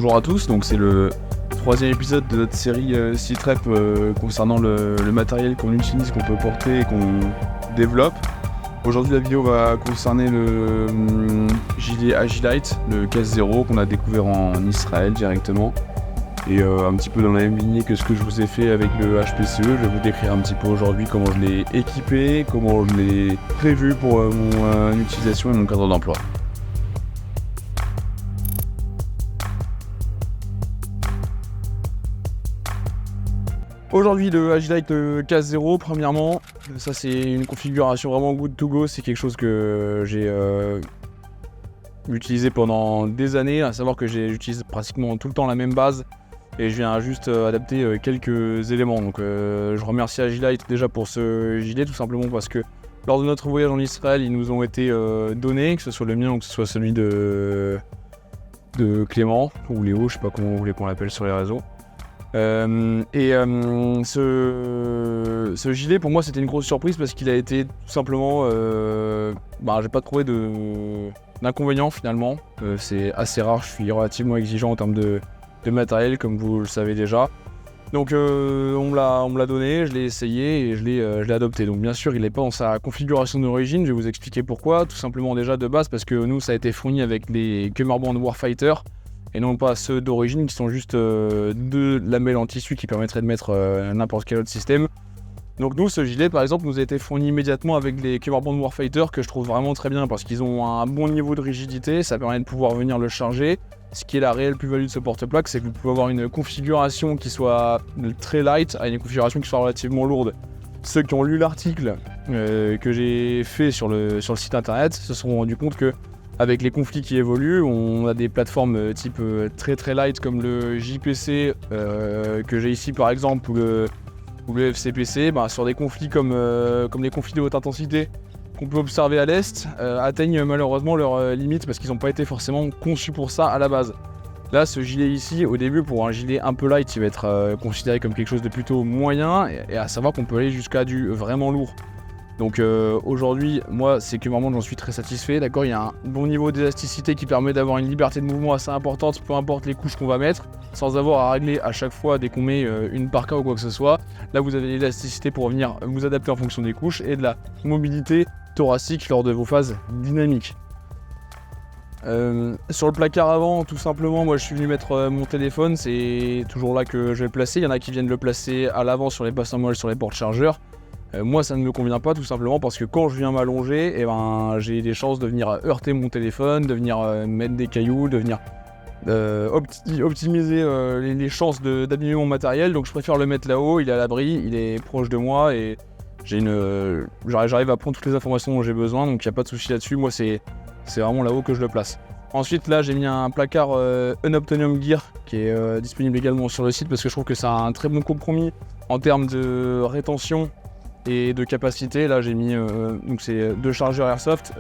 bonjour à tous, donc c'est le troisième épisode de notre série C-Trep concernant le matériel qu'on utilise, qu'on peut porter et qu'on développe. Aujourd'hui la vidéo va concerner le gilet Agilite, le Case 0 qu'on a découvert en Israël directement. Et un petit peu dans la même lignée que ce que je vous ai fait avec le HPCE, je vais vous décrire un petit peu aujourd'hui comment je l'ai équipé, comment je l'ai prévu pour mon utilisation et mon cadre d'emploi. Aujourd'hui le Agilite Case 0, premièrement, ça c'est une configuration vraiment good to go, c'est quelque chose que j'ai utilisé pendant des années, à savoir que j'utilise pratiquement tout le temps la même base et je viens juste adapter quelques éléments. Donc je remercie Agilite déjà pour ce gilet, tout simplement parce que lors de notre voyage en Israël, ils nous ont été donnés, que ce soit le mien ou que ce soit celui de Clément ou Léo, je sais pas comment vous voulez qu'on l'appelle sur les réseaux. Ce gilet pour moi c'était une grosse surprise parce qu'il a été tout simplement j'ai pas trouvé d'inconvénient finalement. C'est assez rare, je suis relativement exigeant en termes de matériel comme vous le savez déjà. Donc on me l'a donné, je l'ai essayé et je l'ai adopté. Donc bien sûr il n'est pas dans sa configuration d'origine, je vais vous expliquer pourquoi. Tout simplement déjà de base parce que nous ça a été fourni avec les Kemerband Warfighter et non pas ceux d'origine qui sont juste deux lamelles en tissu qui permettraient de mettre n'importe quel autre système. Donc nous, ce gilet par exemple nous a été fourni immédiatement avec les Kemerband Warfighter que je trouve vraiment très bien parce qu'ils ont un bon niveau de rigidité, ça permet de pouvoir venir le charger. Ce qui est la réelle plus-value de ce porte-plaque, c'est que vous pouvez avoir une configuration qui soit très light à une configuration qui soit relativement lourde. Ceux qui ont lu l'article que j'ai fait sur le site internet se sont rendus compte que avec les conflits qui évoluent, on a des plateformes type très très light comme le JPC que j'ai ici par exemple ou le FCPC, sur des conflits comme les conflits de haute intensité qu'on peut observer à l'Est, atteignent malheureusement leurs limites parce qu'ils n'ont pas été forcément conçus pour ça à la base. Là, ce gilet ici, au début, pour un gilet un peu light, il va être considéré comme quelque chose de plutôt moyen et à savoir qu'on peut aller jusqu'à du vraiment lourd. Donc aujourd'hui, moi, c'est que vraiment j'en suis très satisfait. D'accord, il y a un bon niveau d'élasticité qui permet d'avoir une liberté de mouvement assez importante, peu importe les couches qu'on va mettre, sans avoir à régler à chaque fois dès qu'on met une parka ou quoi que ce soit. Là, vous avez l'élasticité pour venir vous adapter en fonction des couches et de la mobilité thoracique lors de vos phases dynamiques. Sur le placard avant, tout simplement, moi je suis venu mettre mon téléphone, c'est toujours là que je vais le placer. Il y en a qui viennent le placer à l'avant sur les bassins molles, sur les portes chargeurs. Moi ça ne me convient pas tout simplement parce que quand je viens m'allonger, j'ai des chances de venir heurter mon téléphone, de venir mettre des cailloux, de venir optimiser les chances d'abîmer mon matériel. Donc je préfère le mettre là-haut, il est à l'abri, il est proche de moi et j'arrive à prendre toutes les informations dont j'ai besoin, donc il n'y a pas de souci là-dessus. Moi c'est vraiment là-haut que je le place. Ensuite là j'ai mis un placard Unobtainium Gear qui est disponible également sur le site parce que je trouve que c'est un très bon compromis en termes de rétention et de capacité. Là j'ai mis donc c'est deux chargeurs Airsoft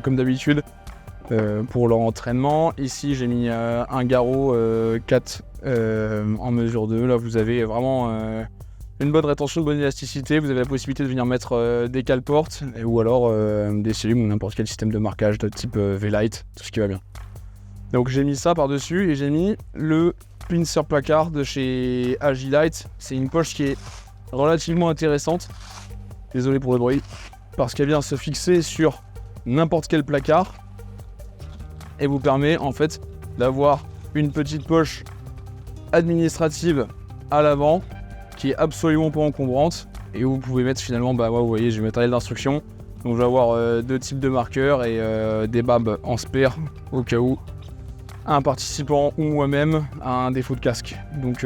comme d'habitude pour leur entraînement. Ici j'ai mis un garrot 4 en mesure 2. Là vous avez vraiment une bonne rétention, une bonne élasticité. Vous avez la possibilité de venir mettre des cale-portes ou alors des cellules ou n'importe quel système de marquage de type V-Lite, tout ce qui va bien. Donc j'ai mis ça par-dessus et j'ai mis le pincer placard de chez Agilite. C'est une poche qui est relativement intéressante. Désolé pour le bruit. Parce qu'elle vient se fixer sur n'importe quel placard et vous permet en fait d'avoir une petite poche administrative à l'avant qui est absolument pas encombrante et où vous pouvez mettre finalement, vous voyez j'ai le matériel d'instruction, donc je vais avoir deux types de marqueurs et des babs en spare au cas où un participant ou moi-même a un défaut de casque. Donc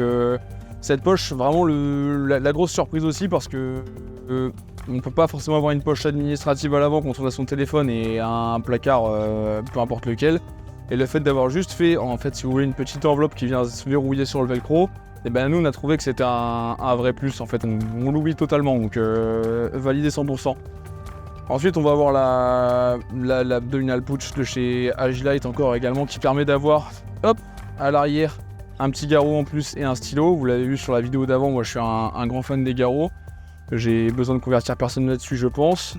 cette poche, vraiment la grosse surprise aussi parce que on ne peut pas forcément avoir une poche administrative à l'avant quand on a son téléphone et un placard peu importe lequel. Et le fait d'avoir juste fait, en fait si vous voulez, une petite enveloppe qui vient se verrouiller sur le velcro, et nous on a trouvé que c'était un vrai plus en fait, on l'oublie totalement, donc validé 100%. Ensuite on va avoir l'abdominal pouch de chez Agilite encore également qui permet d'avoir à l'arrière un petit garrot en plus et un stylo. Vous l'avez vu sur la vidéo d'avant, moi je suis un grand fan des garrots. J'ai besoin de convertir personne là-dessus, je pense.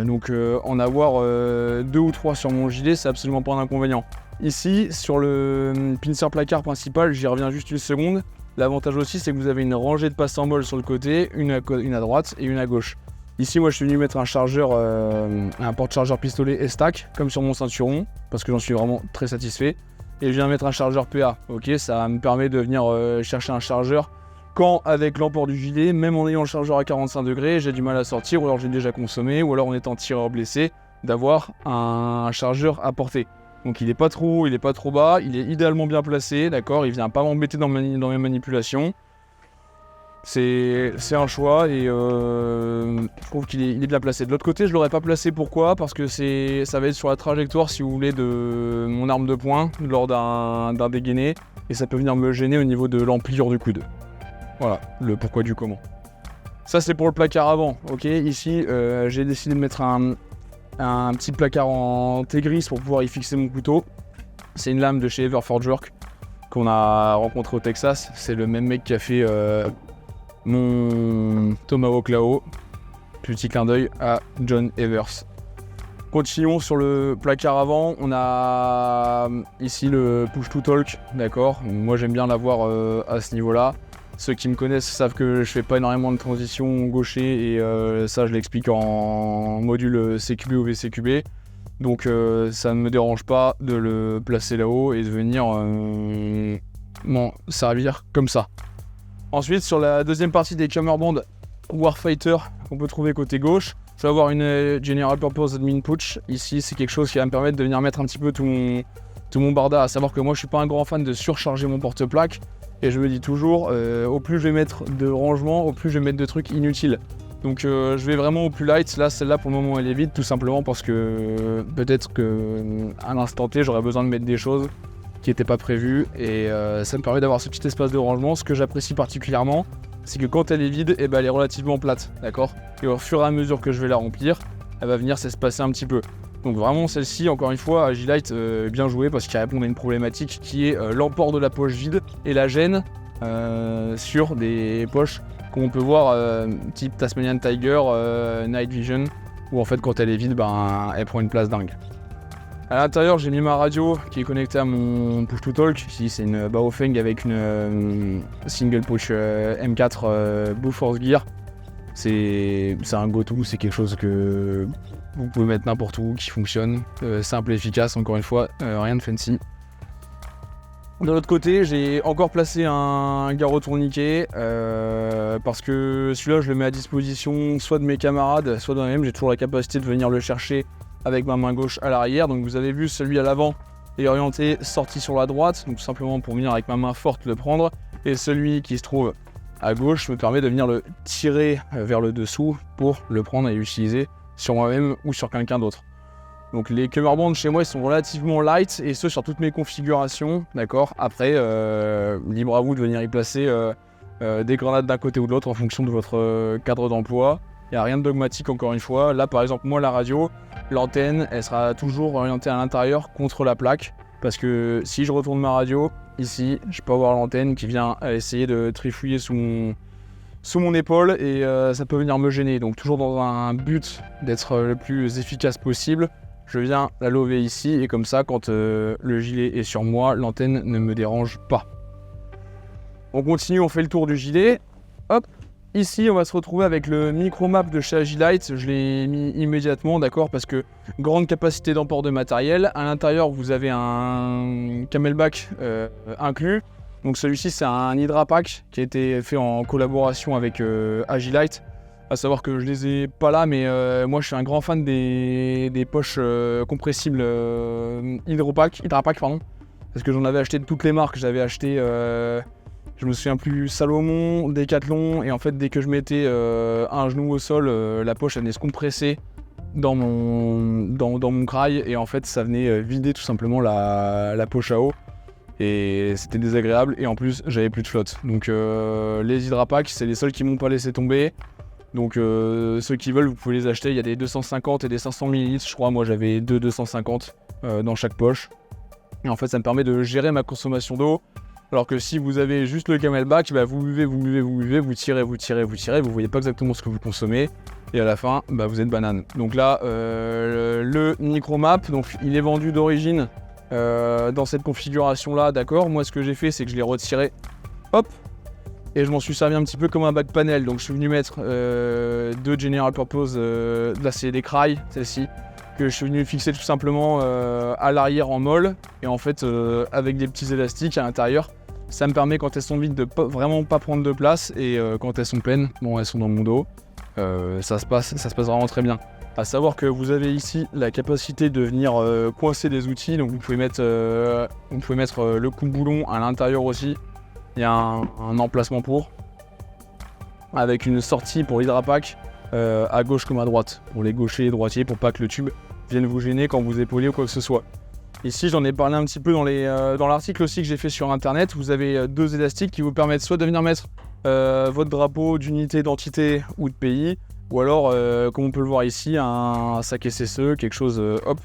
Donc en avoir 2 ou 3 sur mon gilet, c'est absolument pas un inconvénient. Ici, sur le pincer placard principal, j'y reviens juste une seconde. L'avantage aussi, c'est que vous avez une rangée de passes en molle sur le côté, une à droite et une à gauche. Ici, moi, je suis venu mettre un chargeur, un porte-chargeur pistolet S-Tac, comme sur mon ceinturon, parce que j'en suis vraiment très satisfait. Et je viens mettre un chargeur PA, ok, ça me permet de venir chercher un chargeur quand, avec l'emport du gilet, même en ayant le chargeur à 45 degrés, j'ai du mal à sortir, ou alors j'ai déjà consommé, ou alors en étant tireur blessé, d'avoir un chargeur à portée. Donc il est pas trop haut, il est pas trop bas, il est idéalement bien placé, d'accord, il vient pas m'embêter dans mes manipulations. C'est un choix et je trouve qu'il est bien placé. De l'autre côté, je l'aurais pas placé, pourquoi ? Parce que ça va être sur la trajectoire, si vous voulez, de mon arme de poing lors d'un dégainé, et ça peut venir me gêner au niveau de l'emplir du coude. Voilà, le pourquoi du comment. Ça, c'est pour le placard avant, ok. Ici, j'ai décidé de mettre un petit placard en T-gris pour pouvoir y fixer mon couteau. C'est une lame de chez Everforge Work qu'on a rencontré au Texas. C'est le même mec qui a fait mon Tomahawk là-haut. Petit clin d'œil à John Evers. Continuons sur le placard avant. On a ici le push to talk, d'accord. Moi, j'aime bien l'avoir à ce niveau-là. Ceux qui me connaissent savent que je fais pas énormément de transition gaucher et ça, je l'explique en module CQB ou VCQB. Donc ça ne me dérange pas de le placer là-haut et de venir m'en servir comme ça. Ensuite, sur la deuxième partie des Kammerband Warfighter qu'on peut trouver côté gauche, je vais avoir une General Purpose Admin Pouch. Ici, c'est quelque chose qui va me permettre de venir mettre un petit peu tout mon barda, à savoir que moi, je suis pas un grand fan de surcharger mon porte-plaque. Et je me dis toujours, au plus je vais mettre de rangement, au plus je vais mettre de trucs inutiles. Donc je vais vraiment au plus light. Là, celle-là, pour le moment, elle est vide, tout simplement parce que peut-être qu'à l'instant T, j'aurais besoin de mettre des choses qui n'étaient pas prévues. Et ça me permet d'avoir ce petit espace de rangement. Ce que j'apprécie particulièrement, c'est que quand elle est vide, elle est relativement plate, d'accord ? Et au fur et à mesure que je vais la remplir, elle va venir s'espacer un petit peu. Donc vraiment celle-ci, encore une fois, Agilite, bien joué parce qu'il répond à une problématique qui est l'emport de la poche vide et la gêne sur des poches qu'on peut voir type Tasmanian Tiger, Night Vision, où en fait quand elle est vide, elle prend une place dingue. À l'intérieur, j'ai mis ma radio qui est connectée à mon push to talk. Ici, c'est une Baofeng avec une single push M4 Blue Force Gear. C'est un go-to, c'est quelque chose que vous pouvez mettre n'importe où, qui fonctionne, simple et efficace, encore une fois, rien de fancy. De l'autre côté, j'ai encore placé un garrot tourniquet, parce que celui-là, je le mets à disposition soit de mes camarades, soit de moi-même. J'ai toujours la capacité de venir le chercher avec ma main gauche à l'arrière. Donc vous avez vu, celui à l'avant est orienté sorti sur la droite, donc tout simplement pour venir avec ma main forte le prendre. Et celui qui se trouve à gauche me permet de venir le tirer vers le dessous pour le prendre et l'utiliser sur moi-même ou sur quelqu'un d'autre. Donc les Kammerband chez moi, ils sont relativement light, et ce sur toutes mes configurations, d'accord. Après, libre à vous de venir y placer des grenades d'un côté ou de l'autre en fonction de votre cadre d'emploi. Il n'y a rien de dogmatique, encore une fois. Là, par exemple, moi, la radio, l'antenne, elle sera toujours orientée à l'intérieur contre la plaque, parce que si je retourne ma radio, ici, je peux avoir l'antenne qui vient essayer de trifouiller sous mon épaule, et ça peut venir me gêner. Donc toujours dans un but d'être le plus efficace possible, je viens la lever ici, et comme ça, quand le gilet est sur moi, l'antenne ne me dérange pas. On continue, on fait le tour du gilet. Hop, ici on va se retrouver avec le micro-map de chez Agilite. Je l'ai mis immédiatement, d'accord, parce que grande capacité d'emport de matériel. À l'intérieur, vous avez un camelback inclus. Donc celui-ci, c'est un Hydra Pack qui a été fait en collaboration avec Agilite. À savoir que je les ai pas là, mais moi je suis un grand fan des poches compressibles Hydra Pack, parce que j'en avais acheté de toutes les marques. J'avais acheté, je me souviens plus, Salomon, Decathlon, et en fait dès que je mettais un genou au sol, la poche elle venait se compresser dans mon krail, et en fait ça venait vider tout simplement la poche à eau. Et c'était désagréable, et en plus j'avais plus de flotte. Donc les Hydra Pack, c'est les seuls qui m'ont pas laissé tomber. Donc ceux qui veulent, vous pouvez les acheter. Il y a des 250 et des 500 ml, je crois. Moi j'avais 250 dans chaque poche. Et en fait ça me permet de gérer ma consommation d'eau Alors que si vous avez juste le camelback, bah, vous buvez, vous tirez, vous voyez pas exactement ce que vous consommez. Et à la fin, bah, vous êtes banane. Donc là, le micromap, donc il est vendu d'origine dans cette configuration-là, d'accord. Moi, ce que j'ai fait, c'est que je l'ai retiré, hop, et je m'en suis servi un petit peu comme un back panel. Donc je suis venu mettre deux general purpose, là c'est des cry, celle-ci, que je suis venu fixer tout simplement à l'arrière en molle, et en fait avec des petits élastiques à l'intérieur. Ça me permet, quand elles sont vides, de vraiment pas prendre de place, et quand elles sont pleines, bon, elles sont dans mon dos, ça se passe vraiment très bien. À savoir que vous avez ici la capacité de venir coincer des outils, donc vous pouvez mettre le coupe-boulon à l'intérieur aussi. Il y a un emplacement pour, avec une sortie pour l'hydrapack à gauche comme à droite, pour les gauchers et droitiers, pour pas que le tube vienne vous gêner quand vous épaulez ou quoi que ce soit. Ici, j'en ai parlé un petit peu dans l'article aussi que j'ai fait sur internet. Vous avez deux élastiques qui vous permettent soit de venir mettre votre drapeau d'unité, d'entité ou de pays, ou alors, comme on peut le voir ici, un sac SSE, quelque chose hop,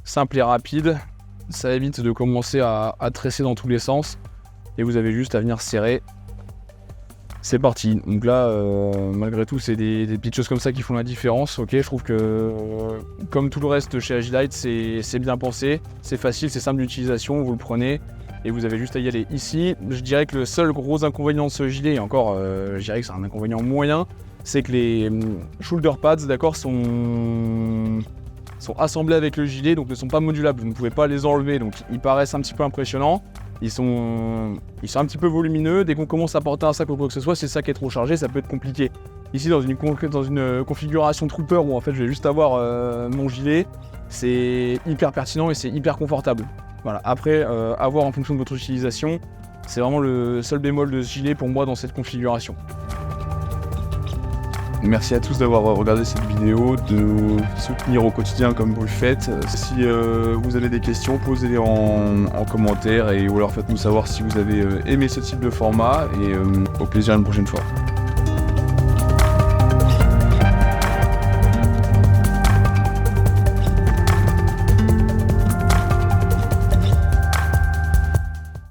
simple et rapide. Ça évite de commencer à tresser dans tous les sens, et vous avez juste à venir serrer. C'est parti. Donc là, malgré tout, c'est des petites choses comme ça qui font la différence. Ok, je trouve que comme tout le reste chez Agilite, c'est bien pensé, c'est facile, c'est simple d'utilisation, vous le prenez et vous avez juste à y aller. Ici, je dirais que le seul gros inconvénient de ce gilet, et encore, je dirais que c'est un inconvénient moyen, c'est que les shoulder pads, d'accord, sont assemblés avec le gilet, donc ne sont pas modulables. Vous ne pouvez pas les enlever, donc ils paraissent un petit peu impressionnants. Ils sont un petit peu volumineux. Dès qu'on commence à porter un sac ou quoi que ce soit, si le sac est trop chargé, ça peut être compliqué. Ici, dans une configuration trooper où en fait je vais juste avoir mon gilet, c'est hyper pertinent et c'est hyper confortable. Voilà. Après, à voir en fonction de votre utilisation, c'est vraiment le seul bémol de ce gilet pour moi dans cette configuration. Merci à tous d'avoir regardé cette vidéo, de soutenir au quotidien comme vous le faites. Si vous avez des questions, posez-les en commentaire, ou alors faites-nous savoir si vous avez aimé ce type de format, et au plaisir une prochaine fois.